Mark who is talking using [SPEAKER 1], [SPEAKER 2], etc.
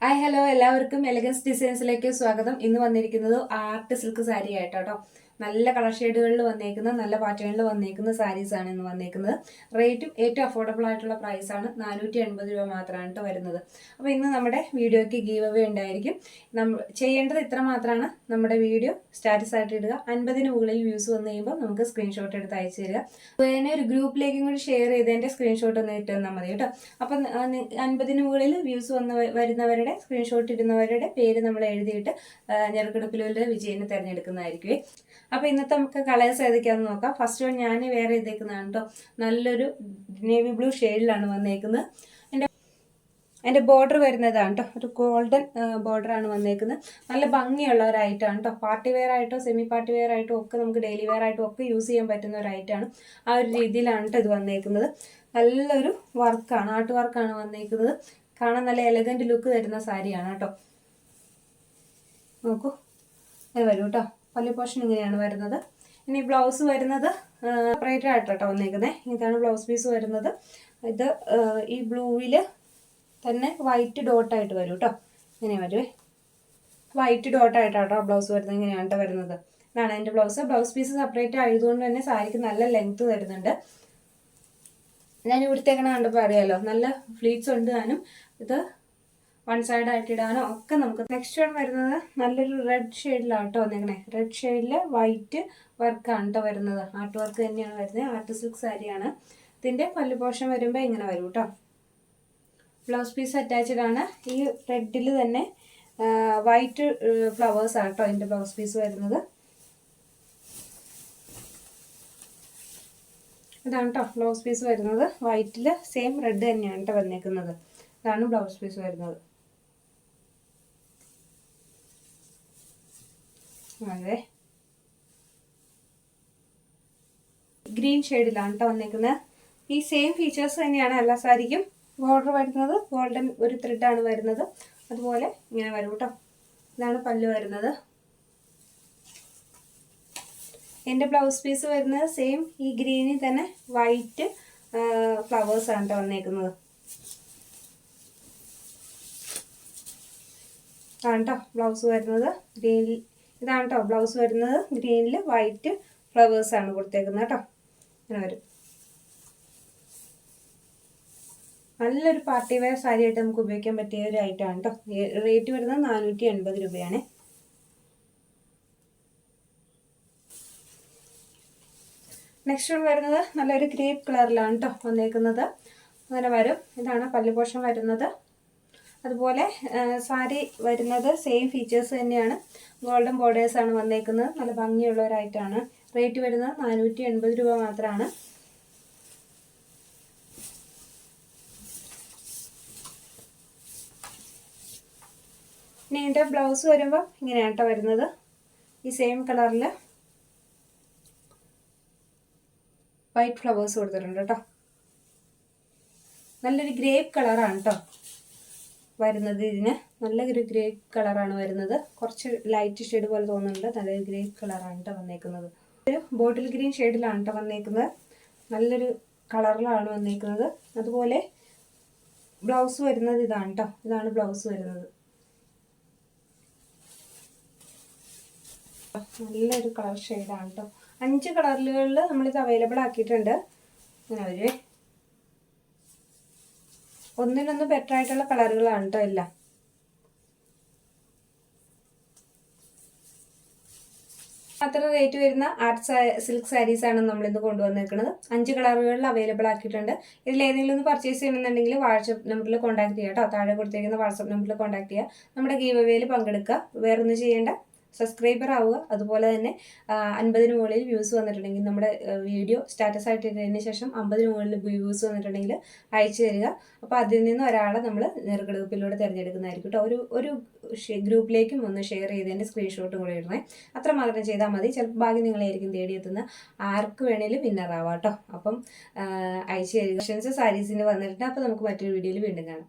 [SPEAKER 1] Hi hello എല്ലാവർക്കും elegance ഡിസൈൻസിലേക്ക് സ്വാഗതം. ഇന്ന് വന്നിരിക്കുന്നത് ആർട്ട് സിൽക്ക് സാരി ആയിട്ടോ. നല്ല കളർ ഷെയ്ഡുകളിൽ വന്നേക്കുന്ന നല്ല പാറ്റേണിൽ വന്നേക്കുന്ന സാരീസ് ആണ് ഇന്ന് വന്നേക്കുന്നത്. റേറ്റും ഏറ്റവും അഫോർഡബിൾ ആയിട്ടുള്ള പ്രൈസാണ്. 480 രൂപ മാത്രമാണ് കേട്ടോ വരുന്നത്. അപ്പോൾ ഇന്ന് നമ്മുടെ വീഡിയോയ്ക്ക് ഗീവ് അവേ ഉണ്ടായിരിക്കും. നമ്മൾ ചെയ്യേണ്ടത് ഇത്ര മാത്രമാണ്. നമ്മുടെ വീഡിയോ സ്റ്റാറ്റസ് ആയിട്ട് ഇടുക. 50-ന് മുകളിൽ വ്യൂസ് വന്നു കഴിയുമ്പോൾ നമുക്ക് സ്ക്രീൻഷോട്ട് എടുത്ത് അയച്ചു തരിക. അതുപോലെ ഒരു ഗ്രൂപ്പിലേക്കും കൂടി ഷെയർ ചെയ്തതിൻ്റെ സ്ക്രീൻഷോട്ട് ഒന്ന് ഇട്ട് തന്നാൽ മതി കേട്ടോ. അപ്പം 50-ന് മുകളിൽ വ്യൂസ് വരുന്നവരുടെ സ്ക്രീൻഷോട്ട് ഇടുന്നവരുടെ പേര് നമ്മൾ എഴുതിയിട്ട് ഞെറുക്കെടുപ്പിലൂടെ വിജയിനെ തിരഞ്ഞെടുക്കുന്നതായിരിക്കും. അപ്പോൾ ഇന്നത്തെ നമുക്ക് കളേഴ്സ് ഏതൊക്കെയാണെന്ന് നോക്കാം. ഫസ്റ്റ് വൺ ഞാൻ വേറെ ചെയ്തേക്കുന്നതാണ് കേട്ടോ. നല്ലൊരു നേവി ബ്ലൂ ഷെയ്ഡിലാണ് വന്നേക്കുന്നത്. അതിൻ്റെ ബോർഡർ വരുന്നതാണ് കേട്ടോ. ഒരു ഗോൾഡൻ ബോർഡറാണ് വന്നേക്കുന്നത്. നല്ല ഭംഗിയുള്ള ഒരു ഐറ്റമാണ് കേട്ടോ. പാർട്ടി വെയർ ആയിട്ടോ സെമി പാർട്ടി വെയർ ആയിട്ടോ ഒക്കെ നമുക്ക് ഡെയിലി വെയർ ആയിട്ടോ ഒക്കെ യൂസ് ചെയ്യാൻ പറ്റുന്ന ഒരു ഐറ്റമാണ്. ആ ഒരു രീതിയിലാണ് കേട്ടോ ഇത് വന്നേക്കുന്നത്. നല്ലൊരു വർക്കാണ്, ആർട്ട് വർക്കാണ് വന്നേക്കുന്നത്. കാണാൻ നല്ല എലഗൻറ്റ് ലുക്ക് തരുന്ന സാരിയാണ് കേട്ടോ. നോക്കൂ, അത് വരും കേട്ടോ. പല്ലു പോർഷൻ ഇങ്ങനെയാണ് വരുന്നത്. ഇനി ബ്ലൗസ് വരുന്നത് സെപ്പറേറ്റ് ആയിട്ടോ വന്നേക്കുന്നത്. ഇതാണ് ബ്ലൗസ് പീസ് വരുന്നത്. ഇത് ഈ ബ്ലൂവിൽ തന്നെ വൈറ്റ് ഡോട്ടായിട്ട് വരും കേട്ടോ. ഇങ്ങനെ വരുവേ, വൈറ്റ് ഡോട്ടായിട്ടാട്ടോ ബ്ലൗസ് വരുന്നത്. ഇങ്ങനെയാണ് വരുന്നത്. ഇതാണ് എൻ്റെ ബ്ലൗസ്. ബ്ലൗസ് പീസ് സെപ്പറേറ്റ് ആയതുകൊണ്ട് തന്നെ സാരിക്ക് നല്ല ലെങ്ത് തരുന്നുണ്ട്. ഞാൻ ഇവിടുത്തേക്കണ കണ്ടപ്പോൾ അറിയാമല്ലോ, നല്ല ഫ്ലീറ്റ്സ് ഉണ്ട് താനും. ഇത് വൺ സൈഡ് ആയിട്ട് ഇടാനോ ഒക്കെ നമുക്ക്. നെക്സ്റ്റ് വൺ വരുന്നത് നല്ലൊരു റെഡ് ഷെയ്ഡിലാണ് കേട്ടോ വന്നേക്കണേ. റെഡ് ഷെയ്ഡിൽ വൈറ്റ് വർക്കാണ് കേട്ടോ വരുന്നത്. ആർട്ട് വർക്ക് തന്നെയാണ് വരുന്നത്. ആർട്ട് സിൽക്ക് സാരിയാണ്. ഇതിൻ്റെ പല്ലു പോർഷൻ വരുമ്പോൾ ഇങ്ങനെ വരും കേട്ടോ. ബ്ലൗസ് പീസ് അറ്റാച്ച്ഡ് ആണ്. ഈ റെഡിൽ തന്നെ വൈറ്റ് ഫ്ലവേഴ്സ് ആണ് കേട്ടോ ഇതിൻ്റെ ബ്ലൗസ് പീസ് വരുന്നത്. ഇതാണ് കേട്ടോ ബ്ലൗസ് പീസ് വരുന്നത്. വൈറ്റിൽ സെയിം റെഡ് തന്നെയാണ് കേട്ടോ വന്നേക്കുന്നത്. ഇതാണ് ബ്ലൗസ് പീസ് വരുന്നത്. അതെ, ഗ്രീൻ ഷെയ്ഡിലാണ് കേട്ടോ വന്നേക്കുന്നത്. ഈ സെയിം ഫീച്ചേഴ്സ് തന്നെയാണ് എല്ലാ സാരിക്കും. ബോർഡർ വരുന്നത് ഗോൾഡൻ ഒരു ത്രെഡാണ് വരുന്നത്. അതുപോലെ ഇങ്ങനെ വരും കേട്ടോ. ഇതാണ് പല്ലു വരുന്നത്. എൻ്റെ ബ്ലൗസ് പീസ് വരുന്നത് സെയിം ഈ ഗ്രീനിൽ തന്നെ വൈറ്റ് ഫ്ലവേഴ്സാണ് കേട്ടോ വന്നേക്കുന്നത്. ഇതാണ് കേട്ടോ ബ്ലൗസ് വരുന്നത്. ഗ്രീനിൽ ഇതാണ് കേട്ടോ ബ്ലൗസ് വരുന്നത്. ഗ്രീനിൽ വൈറ്റ് ഫ്ലവേഴ്സാണ് കൊടുത്തേക്കുന്നത് കേട്ടോ. ഇങ്ങനെ വരും. നല്ലൊരു പാർട്ടി വെയർ സാരി ആയിട്ട് നമുക്ക് ഉപയോഗിക്കാൻ പറ്റിയ ഒരു ഐറ്റമാണ് കേട്ടോ. റേറ്റ് വരുന്നത് 480 രൂപയാണ്. നെക്സ്റ്റ് വൺ വരുന്നത് നല്ലൊരു ഗ്രേപ്പ് കളറിലാണ് കേട്ടോ വന്നേക്കുന്നത്. അങ്ങനെ വരും. ഇതാണ് പല്ലു പോർഷൻ വരുന്നത്. അതുപോലെ സാരി വരുന്നത് സെയിം ഫീച്ചേഴ്സ് തന്നെയാണ്. ഗോൾഡൻ ബോർഡേഴ്സാണ് വന്നേക്കുന്നത്. നല്ല ഭംഗിയുള്ള ഒരു ഐറ്റമാണ്. റേറ്റ് വരുന്നത് 480 രൂപ മാത്രമാണ്. ഇനി എൻ്റെ ബ്ലൗസ് വരുമ്പോൾ ഇങ്ങനെയാണ് കേട്ടോ വരുന്നത്. ഈ സെയിം കളറിൽ വൈറ്റ് ഫ്ലവേഴ്സ് കൊടുത്തിട്ടുണ്ട് കേട്ടോ. നല്ലൊരു ഗ്രേപ്പ് കളറാണ് കേട്ടോ വരുന്നത്. ഇതിന് നല്ലൊരു ഗ്രേപ്പ് കളറാണ് വരുന്നത്. കുറച്ച് ലൈറ്റ് ഷെയ്ഡ് പോലെ തോന്നുന്നുണ്ട്. നല്ലൊരു ഗ്രേപ്പ് കളറാണ് കേട്ടോ വന്നേക്കുന്നത്. ഒരു ബോട്ടിൽ ഗ്രീൻ ഷെയ്ഡിലാണ് കേട്ടോ വന്നേക്കുന്നത്. നല്ലൊരു കളറിലാണ് വന്നേക്കുന്നത്. അതുപോലെ ബ്ലൗസ് വരുന്നത് ഇതാണ് കേട്ടോ. ഇതാണ് ബ്ലൗസ് വരുന്നത്. നല്ലൊരു കളർ ഷെയ്ഡാണ് കേട്ടോ. 5 കളറുകളിൽ നമ്മളിത് അവൈലബിൾ ആക്കിയിട്ടുണ്ട്. അങ്ങനെ വരുവേ. ഒന്നിനൊന്ന് ബെറ്റർ ആയിട്ടുള്ള കളറുകളാണ് കേട്ടോ എല്ലാം. അത്ര റേറ്റ് വരുന്ന ആർട്ട് സിൽക്ക് സാരീസ് ആണ് നമ്മളിന്ന് കൊണ്ടുവന്നിരിക്കുന്നത്. 5 കളറുകളിൽ അവൈലബിൾ ആക്കിയിട്ടുണ്ട്. ഇതിൽ ഏതെങ്കിലും ഒന്ന് പർച്ചേസ് ചെയ്യണമെന്നുണ്ടെങ്കിൽ വാട്സപ്പ് നമ്പറിൽ കോൺടാക്ട് ചെയ്യുക കേട്ടോ. താഴെ കൊടുത്തിരിക്കുന്ന വാട്സപ്പ് നമ്പറിൽ കോൺടാക്ട് ചെയ്യുക. നമ്മുടെ ഗീവ് അവേയിൽ പങ്കെടുക്കുക. വേറൊന്നും ചെയ്യേണ്ട, സബ്സ്ക്രൈബർ ആവുക. അതുപോലെ തന്നെ 50-ന് മുകളിൽ വ്യൂസ് വന്നിട്ടുണ്ടെങ്കിൽ നമ്മുടെ വീഡിയോ സ്റ്റാറ്റസ് ആയിട്ട് ഇട്ടതിന് ശേഷം 50-ന് മുകളിൽ വ്യൂസ് വന്നിട്ടുണ്ടെങ്കിൽ അയച്ചു തരിക. അപ്പോൾ അതിൽ നിന്ന് ഒരാളെ നമ്മൾ ഞെറുക്കെടുപ്പിലൂടെ തിരഞ്ഞെടുക്കുന്നതായിരിക്കും കേട്ടോ. ഒരു ഗ്രൂപ്പിലേക്കും ഒന്ന് ഷെയർ ചെയ്തതിൻ്റെ സ്ക്രീൻഷോട്ടും കൂടെ ഇടണേ. അത്ര മാത്രം ചെയ്താൽ മതി. ചിലപ്പോൾ ഭാഗ്യം നിങ്ങളായിരിക്കും തേടിയെത്തുന്ന. ആർക്ക് വേണേലും വിന്നറാവാം കേട്ടോ. അപ്പം അയച്ചു തരിക. സാരീസിന് വന്നിട്ടുണ്ട്. അപ്പോൾ നമുക്ക് മറ്റൊരു വീഡിയോയിൽ വീണ്ടും കാണാം.